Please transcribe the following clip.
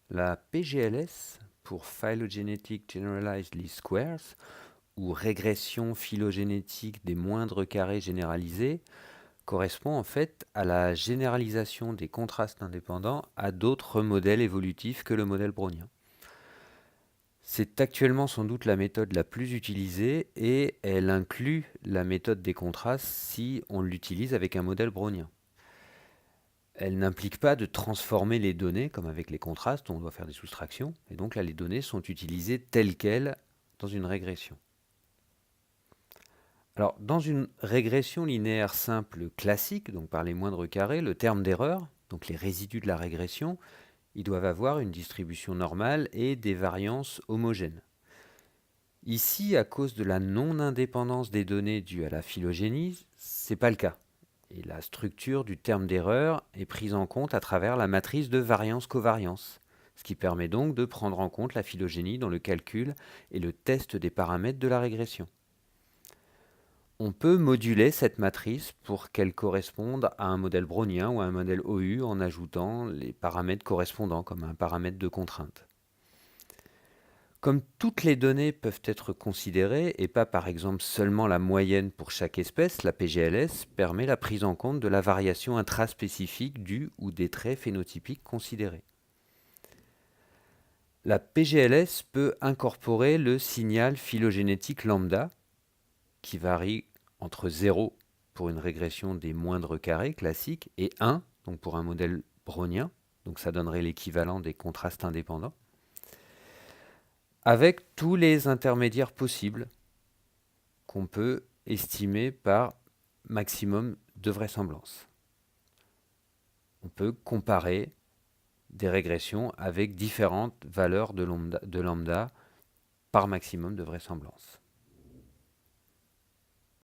La PGLS, pour Phylogenetic Generalized Least Squares, ou régression phylogénétique des moindres carrés généralisés, correspond en fait à la généralisation des contrastes indépendants à d'autres modèles évolutifs que le modèle brownien. C'est actuellement sans doute la méthode la plus utilisée et elle inclut la méthode des contrastes si on l'utilise avec un modèle brownien. Elle n'implique pas de transformer les données comme avec les contrastes où on doit faire des soustractions, et donc là les données sont utilisées telles quelles dans une régression. Alors, dans une régression linéaire simple classique, donc par les moindres carrés, le terme d'erreur, donc les résidus de la régression, ils doivent avoir une distribution normale et des variances homogènes. Ici, à cause de la non-indépendance des données dues à la phylogénie, ce n'est pas le cas. Et la structure du terme d'erreur est prise en compte à travers la matrice de variance-covariance, ce qui permet donc de prendre en compte la phylogénie dans le calcul et le test des paramètres de la régression. On peut moduler cette matrice pour qu'elle corresponde à un modèle brownien ou à un modèle OU en ajoutant les paramètres correspondants comme un paramètre de contrainte. Comme toutes les données peuvent être considérées et pas par exemple seulement la moyenne pour chaque espèce, la PGLS permet la prise en compte de la variation intraspécifique du ou des traits phénotypiques considérés. La PGLS peut incorporer le signal phylogénétique lambda qui varie entre 0 pour une régression des moindres carrés classiques et 1 donc pour un modèle brownien, donc ça donnerait l'équivalent des contrastes indépendants, avec tous les intermédiaires possibles qu'on peut estimer par maximum de vraisemblance. On peut comparer des régressions avec différentes valeurs de lambda par maximum de vraisemblance.